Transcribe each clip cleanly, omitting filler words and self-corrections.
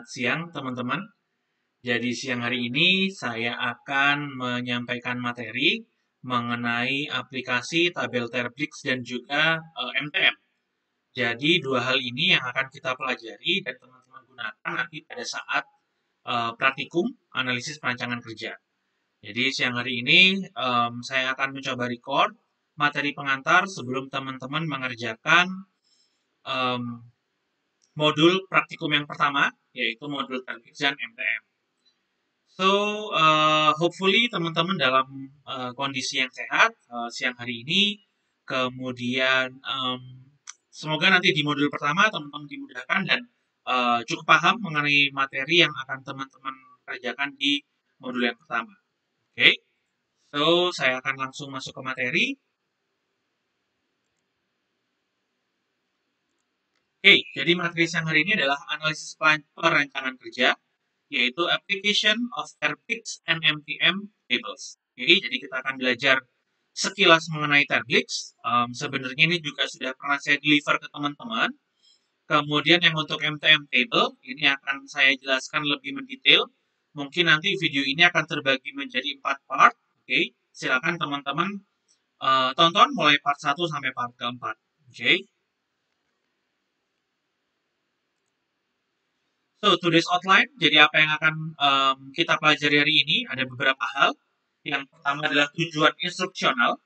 siang, teman-teman. Jadi siang hari ini saya akan menyampaikan materi mengenai aplikasi tabel Terblix dan juga MTM. Jadi dua hal ini yang akan kita pelajari dan teman-teman gunakan nanti pada saat praktikum analisis perancangan kerja. Jadi siang hari ini saya akan mencoba record materi pengantar sebelum teman-teman mengerjakan em, modul praktikum yang pertama, yaitu modul Terblix dan MTM. So, hopefully teman-teman dalam kondisi yang sehat siang hari ini. Kemudian, semoga nanti di modul pertama teman-teman dimudahkan dan cukup paham mengenai materi yang akan teman-teman kerjakan di modul yang pertama. Oke, so saya akan langsung masuk ke materi. Oke, jadi materi siang hari ini adalah analisis perancangan kerja, yaitu application of Terblix and MTM tables. Oke, jadi kita akan belajar sekilas mengenai Terblix. Sebenarnya ini juga sudah pernah saya deliver ke teman-teman. Kemudian yang untuk MTM table, ini akan saya jelaskan lebih mendetail. Mungkin nanti video ini akan terbagi menjadi 4 part. Oke, silakan teman-teman tonton mulai part 1 sampai part keempat. Oke. So, today's outline, jadi apa yang akan kita pelajari hari ini, ada beberapa hal. Yang pertama adalah tujuan instruksional,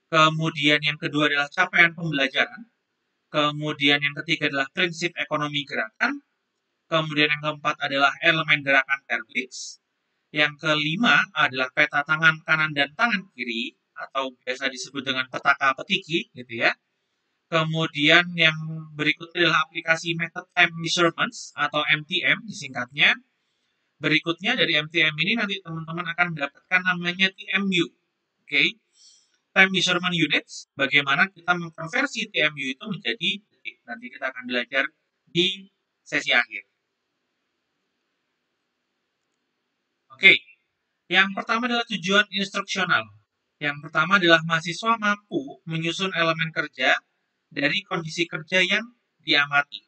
kemudian yang kedua adalah capaian pembelajaran, kemudian yang ketiga adalah prinsip ekonomi gerakan, kemudian yang keempat adalah elemen gerakan Terblix, yang kelima adalah peta tangan kanan dan tangan kiri, atau biasa disebut dengan petaka petiki, gitu ya. Kemudian yang berikutnya adalah aplikasi Method Time Measurements atau MTM disingkatnya. Berikutnya dari MTM ini nanti teman-teman akan mendapatkan namanya TMU. Oke. Time Measurement Units. Bagaimana kita mengkonversi TMU itu menjadi detik. Nanti kita akan belajar di sesi akhir. Oke. Yang pertama adalah tujuan instruksional. Yang pertama adalah mahasiswa mampu menyusun elemen kerja dari kondisi kerja yang diamati.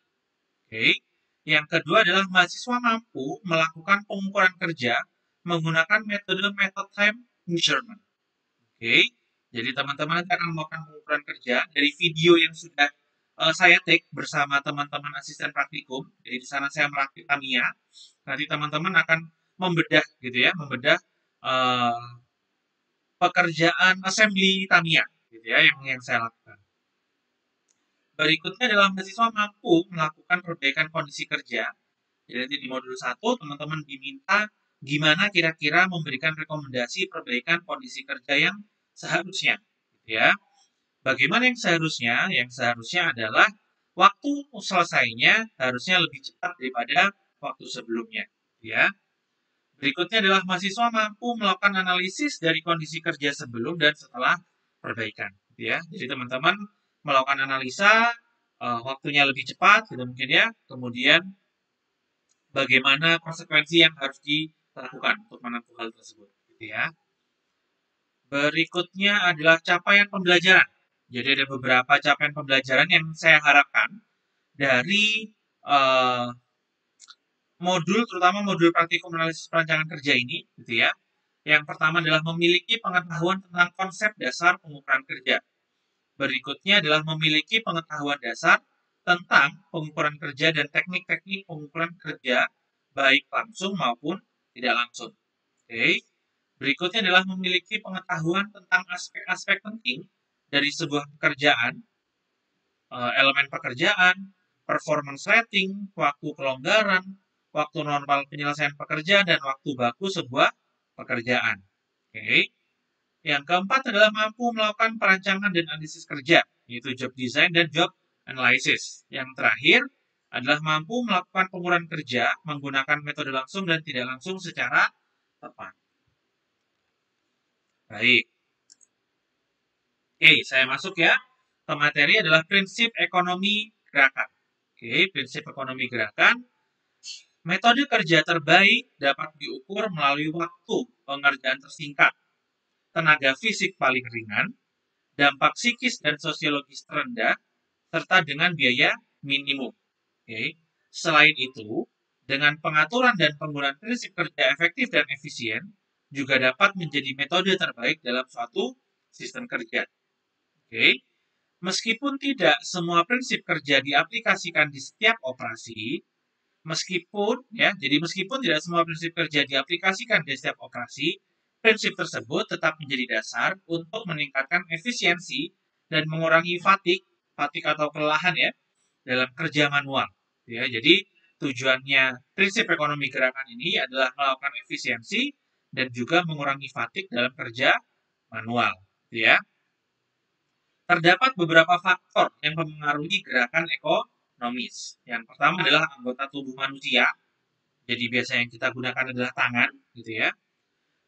Oke. Yang kedua adalah mahasiswa mampu melakukan pengukuran kerja menggunakan metode method time measurement. Oke. Jadi teman-teman nanti akan melakukan pengukuran kerja dari video yang sudah saya take bersama teman-teman asisten praktikum. Jadi di sana saya merakit Tamiya. Nanti teman-teman akan membedah gitu ya, membedah pekerjaan assembly Tamiya gitu ya yang saya lakukan. Berikutnya adalah mahasiswa mampu melakukan perbaikan kondisi kerja. Jadi nanti di modul 1 teman-teman diminta gimana kira-kira memberikan rekomendasi perbaikan kondisi kerja yang seharusnya. Gitu ya. Bagaimana yang seharusnya? Yang seharusnya adalah waktu selesainya harusnya lebih cepat daripada waktu sebelumnya. Gitu ya. Berikutnya adalah mahasiswa mampu melakukan analisis dari kondisi kerja sebelum dan setelah perbaikan. Gitu ya. Jadi teman-teman melakukan analisa, waktunya lebih cepat, gitu mungkin ya. Kemudian bagaimana konsekuensi yang harus dilakukan untuk menempuh hal tersebut. Gitu ya. Berikutnya adalah capaian pembelajaran. Jadi ada beberapa capaian pembelajaran yang saya harapkan dari modul, terutama modul praktikum analisis perancangan kerja ini, gitu ya. Yang pertama adalah memiliki pengetahuan tentang konsep dasar pengukuran kerja. Berikutnya adalah memiliki pengetahuan dasar tentang pengukuran kerja dan teknik-teknik pengukuran kerja, baik langsung maupun tidak langsung. Oke. Berikutnya adalah memiliki pengetahuan tentang aspek-aspek penting dari sebuah pekerjaan, elemen pekerjaan, performance rating, waktu kelonggaran, waktu normal penyelesaian pekerjaan, dan waktu baku sebuah pekerjaan. Oke. Yang keempat adalah mampu melakukan perancangan dan analisis kerja, yaitu job design dan job analysis. Yang terakhir adalah mampu melakukan pengukuran kerja menggunakan metode langsung dan tidak langsung secara tepat. Baik. Oke, saya masuk ya. Ke materi adalah prinsip ekonomi gerakan. Oke, prinsip ekonomi gerakan. Metode kerja terbaik dapat diukur melalui waktu pengerjaan tersingkat, tenaga fisik paling ringan, dampak psikis dan sosiologis terendah, serta dengan biaya minimum. Oke. Selain itu, Dengan pengaturan dan penggunaan prinsip kerja efektif dan efisien, juga dapat menjadi metode terbaik dalam suatu sistem kerja. Oke. Meskipun tidak semua prinsip kerja diaplikasikan di setiap operasi, meskipun tidak semua prinsip kerja diaplikasikan di setiap operasi, prinsip tersebut tetap menjadi dasar untuk meningkatkan efisiensi dan mengurangi fatigue atau kelelahan ya dalam kerja manual. Ya, jadi tujuannya prinsip ekonomi gerakan ini adalah melakukan efisiensi dan juga mengurangi fatigue dalam kerja manual. Ya, terdapat beberapa faktor yang mempengaruhi gerakan ekonomis. Yang pertama adalah anggota tubuh manusia. Jadi biasa yang kita gunakan adalah tangan, gitu ya.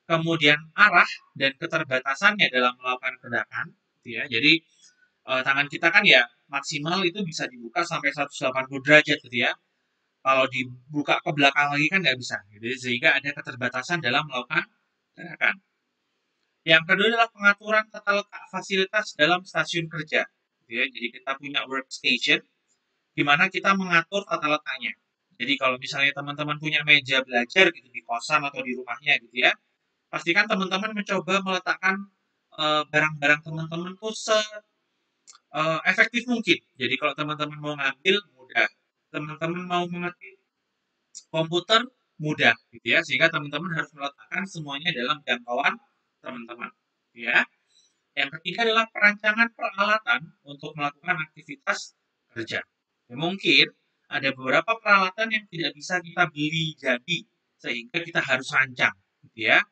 Kemudian arah dan keterbatasannya dalam melakukan gerakan, gitu ya. Jadi tangan kita kan ya maksimal itu bisa dibuka sampai 180 derajat, gitu ya. Kalau dibuka ke belakang lagi kan nggak bisa, gitu ya. Sehingga ada keterbatasan dalam melakukan gerakan. Yang kedua adalah pengaturan tata letak fasilitas dalam stasiun kerja. Gitu ya. Jadi kita punya workstation, di mana kita mengatur tata letaknya. Jadi kalau misalnya teman-teman punya meja belajar gitu di kosan atau di rumahnya gitu ya, pastikan teman-teman mencoba meletakkan barang-barang teman-teman tuh efektif mungkin. Jadi kalau teman-teman mau ngambil mudah, teman-teman mau mengetik komputer mudah gitu ya, sehingga teman-teman harus meletakkan semuanya dalam jangkauan teman-teman. Ya. Yang ketiga adalah perancangan peralatan untuk melakukan aktivitas kerja. Ya, mungkin ada beberapa peralatan yang tidak bisa kita beli jadi, sehingga kita harus rancang, gitu ya.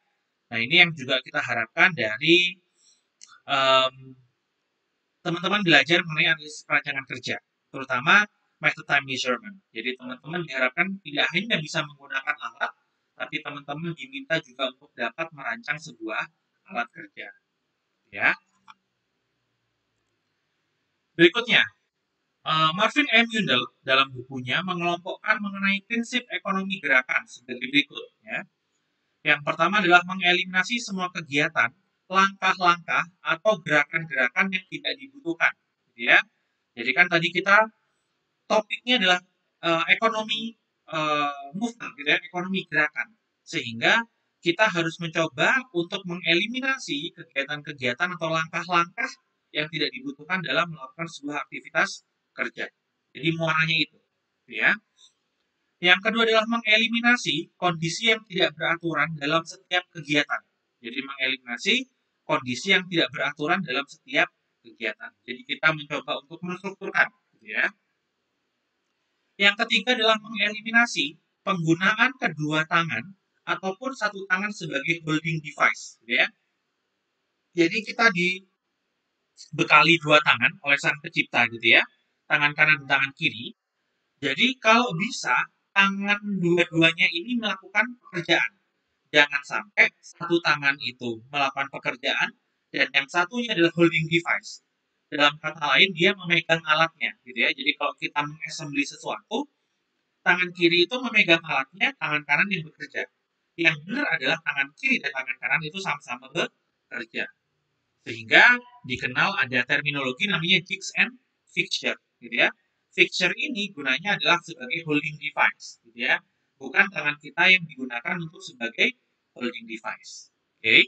Nah, ini yang juga kita harapkan dari teman-teman belajar mengenai analisis perancangan kerja, terutama method time measurement. Jadi teman-teman diharapkan tidak hanya bisa menggunakan alat, tapi teman-teman diminta juga untuk dapat merancang sebuah alat kerja. Ya. Berikutnya, Marvin M. Yundel dalam bukunya mengelompokkan mengenai prinsip ekonomi gerakan sebagai berikut. Ya. Yang pertama adalah mengeliminasi semua kegiatan, langkah-langkah, atau gerakan-gerakan yang tidak dibutuhkan. Ya. Jadi kan tadi kita topiknya adalah ekonomi movement, gitu ya, ekonomi gerakan. Sehingga kita harus mencoba untuk mengeliminasi kegiatan-kegiatan atau langkah-langkah yang tidak dibutuhkan dalam melakukan sebuah aktivitas kerja. Jadi muaranya itu, ya. Yang kedua adalah mengeliminasi kondisi yang tidak beraturan dalam setiap kegiatan. Jadi mengeliminasi kondisi yang tidak beraturan dalam setiap kegiatan. Jadi kita mencoba untuk menstrukturkan, gitu ya. Yang ketiga adalah mengeliminasi penggunaan kedua tangan ataupun satu tangan sebagai holding device, gitu ya. Jadi kita dibekali dua tangan oleh sang pencipta, gitu ya, tangan kanan dan tangan kiri. Jadi kalau bisa tangan dua-duanya ini melakukan pekerjaan. Jangan sampai satu tangan itu melakukan pekerjaan dan yang satunya adalah holding device. Dalam kata lain, dia memegang alatnya, gitu ya. Jadi kalau kita mengassembly sesuatu, tangan kiri itu memegang alatnya, tangan kanan yang bekerja. Yang benar adalah tangan kiri dan tangan kanan itu sama-sama bekerja. Sehingga dikenal ada terminologi namanya jigs and fixture, gitu ya. Fixture ini gunanya adalah sebagai holding device, gitu ya. Bukan tangan kita yang digunakan untuk sebagai holding device. Oke. Okay?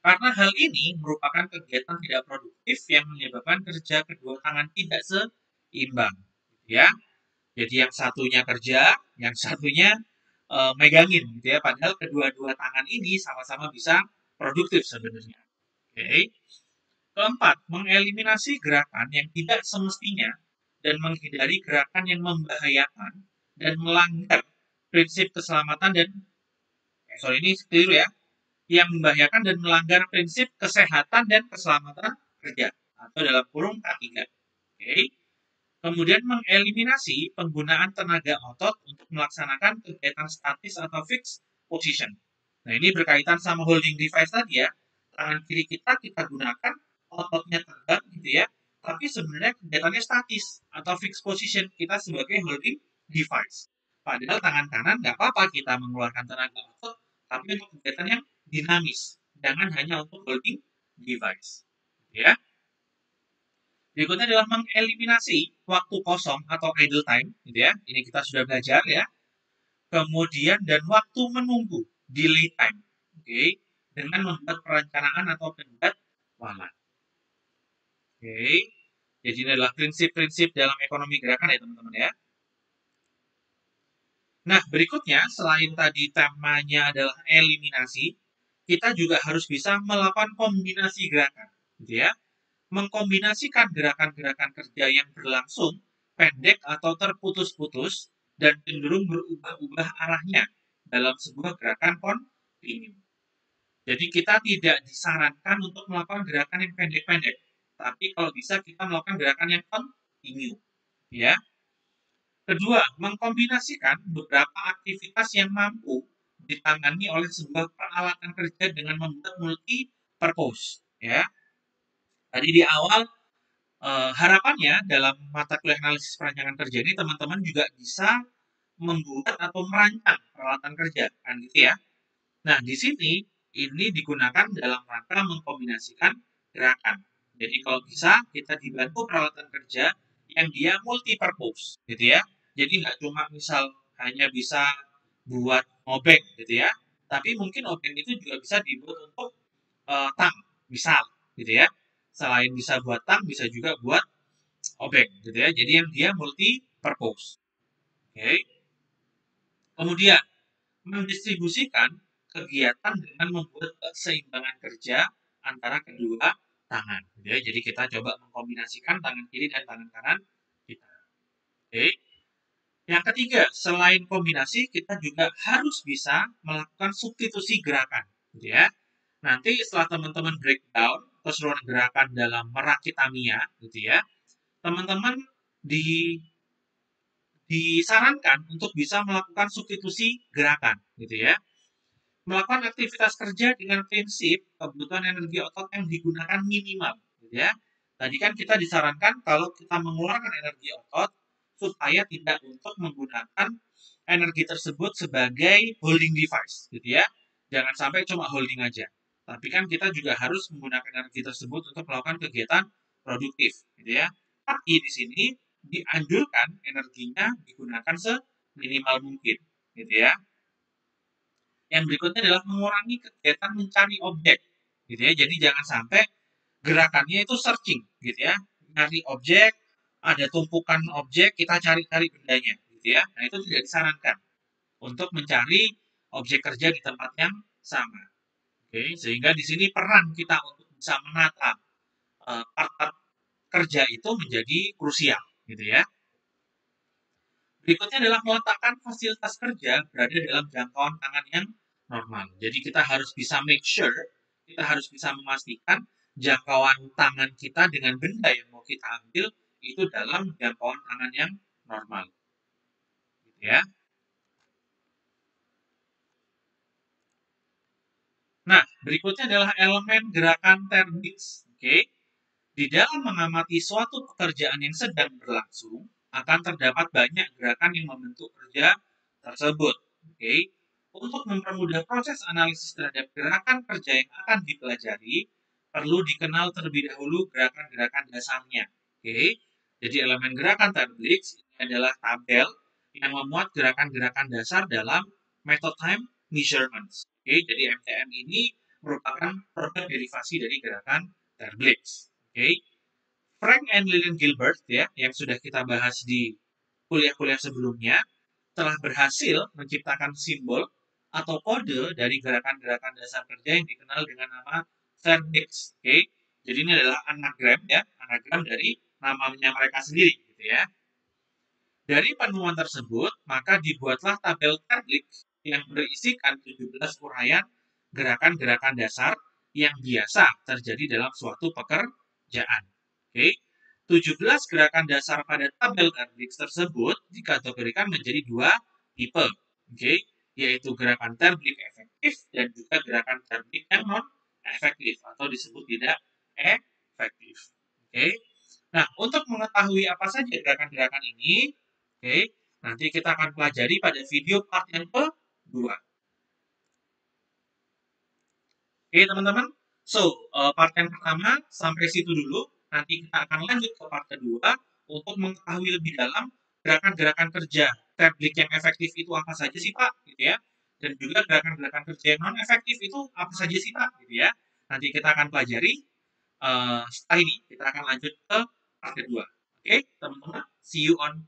Karena hal ini merupakan kegiatan tidak produktif yang menyebabkan kerja kedua tangan tidak seimbang, gitu ya. Jadi yang satunya kerja, yang satunya megangin, gitu ya. Padahal kedua-dua tangan ini sama-sama bisa produktif sebenarnya. Oke. Okay? Keempat, mengeliminasi gerakan yang tidak semestinya dan menghindari gerakan yang membahayakan dan melanggar prinsip keselamatan dan ini keliru ya, yang membahayakan dan melanggar prinsip kesehatan dan keselamatan kerja atau dalam kurung K3. Oke. Kemudian mengeliminasi penggunaan tenaga otot untuk melaksanakan kegiatan statis atau fixed position. Nah, ini berkaitan sama holding device tadi ya. Tangan kiri kita gunakan, ototnya tegak gitu ya. Tapi sebenarnya kegiatannya statis atau fixed position kita sebagai holding device. Padahal tangan kanan nggak apa-apa kita mengeluarkan tenaga otot, tapi untuk kegiatan yang dinamis. Jangan hanya untuk holding device. Ya. Berikutnya adalah mengeliminasi waktu kosong atau idle time, gitu ya. Ini kita sudah belajar ya. Kemudian dan waktu menunggu, delay time, oke, dengan membuat perencanaan atau penjadwalan. Oke, jadi ini adalah prinsip-prinsip dalam ekonomi gerakan ya teman-teman ya. Nah, berikutnya selain tadi temanya adalah eliminasi, kita juga harus bisa melakukan kombinasi gerakan, gitu ya. Mengkombinasikan gerakan-gerakan kerja yang berlangsung pendek atau terputus-putus dan cenderung berubah-ubah arahnya dalam sebuah gerakan kontinu. Jadi kita tidak disarankan untuk melakukan gerakan yang pendek-pendek, tapi kalau bisa kita melakukan gerakan yang kontinu, ya. Kedua, mengkombinasikan beberapa aktivitas yang mampu ditangani oleh sebuah peralatan kerja dengan membuat multi purpose, ya. Tadi di awal harapannya dalam mata kuliah analisis perancangan kerja ini teman-teman juga bisa membuat atau merancang peralatan kerja, kan gitu ya. Nah, di sini ini digunakan dalam rangka mengkombinasikan gerakan. Jadi kalau bisa kita dibantu peralatan kerja yang dia multi purpose, gitu ya. Jadi nggak cuma misal hanya bisa buat obeng, gitu ya. Tapi mungkin obeng itu juga bisa dibuat untuk tang, misal, gitu ya. Selain bisa buat tang, bisa juga buat obeng, gitu ya. Jadi yang dia multi purpose. Oke. Okay. Kemudian mendistribusikan kegiatan dengan membuat keseimbangan kerja antara kedua tangan. Gitu ya. Jadi kita coba mengkombinasikan tangan kiri dan tangan kanan kita. Oke. Yang ketiga, selain kombinasi, kita juga harus bisa melakukan substitusi gerakan. Gitu ya. Nanti setelah teman-teman breakdown keseluruhan gerakan dalam merakit Tamiya, gitu ya, teman-teman di disarankan untuk bisa melakukan substitusi gerakan, gitu ya. Melakukan aktivitas kerja dengan prinsip kebutuhan energi otot yang digunakan minimal, gitu ya. Tadi kan kita disarankan kalau kita mengeluarkan energi otot supaya tidak untuk menggunakan energi tersebut sebagai holding device, gitu ya. Jangan sampai cuma holding aja. Tapi kan kita juga harus menggunakan energi tersebut untuk melakukan kegiatan produktif, gitu ya. Tapi di sini dianjurkan energinya digunakan seminimal mungkin, gitu ya. Yang berikutnya adalah mengurangi kegiatan mencari objek, gitu ya. Jadi jangan sampai gerakannya itu searching, gitu ya. Cari objek, ada tumpukan objek, kita cari-cari bendanya, gitu ya. Nah, itu tidak disarankan untuk mencari objek kerja di tempat yang sama. Oke, sehingga di sini peran kita untuk bisa menata part-part kerja itu menjadi krusial, gitu ya. Berikutnya adalah meletakkan fasilitas kerja berada dalam jangkauan tangan yang normal. Jadi kita harus bisa make sure, kita harus bisa memastikan jangkauan tangan kita dengan benda yang mau kita ambil itu dalam jangkauan tangan yang normal. Gitu ya. Nah, berikutnya adalah elemen gerakan termix. Oke. Di dalam mengamati suatu pekerjaan yang sedang berlangsung, akan terdapat banyak gerakan yang membentuk kerja tersebut. Oke. Untuk mempermudah proses analisis terhadap gerakan kerja yang akan dipelajari, perlu dikenal terlebih dahulu gerakan-gerakan dasarnya. Oke. Jadi elemen gerakan Terblix ini adalah tabel yang memuat gerakan-gerakan dasar dalam method time measurements. Oke, jadi MTM ini merupakan produk derivasi dari gerakan Terblix. Oke. Frank and Lillian Gilbert ya, yang sudah kita bahas di kuliah-kuliah sebelumnya, telah berhasil menciptakan simbol atau kode dari gerakan-gerakan dasar kerja yang dikenal dengan nama Terblix. Oke. Jadi ini adalah anagram ya, anagram dari namanya mereka sendiri gitu ya. Dari penemuan tersebut, maka dibuatlah tabel Terblix yang berisikan 17 uraian gerakan-gerakan dasar yang biasa terjadi dalam suatu pekerjaan. Oke. 17 gerakan dasar pada tabel Terblix tersebut dikategorikan menjadi dua tipe. Oke, yaitu gerakan Terblix efektif dan juga gerakan Terblix yang non efektif atau disebut tidak efektif. Oke. Nah, untuk mengetahui apa saja gerakan-gerakan ini, oke, nanti kita akan pelajari pada video part yang kedua. Oke, teman-teman. So, part yang pertama sampai situ dulu. Nanti kita akan lanjut ke part kedua untuk mengetahui lebih dalam gerakan-gerakan kerja tablik yang efektif itu apa saja sih Pak, gitu ya. Dan juga gerakan-gerakan kerja yang non efektif itu apa saja sih Pak, gitu ya. Nanti kita akan pelajari setelah ini. Kita akan lanjut ke part kedua. Oke, teman-teman. See you on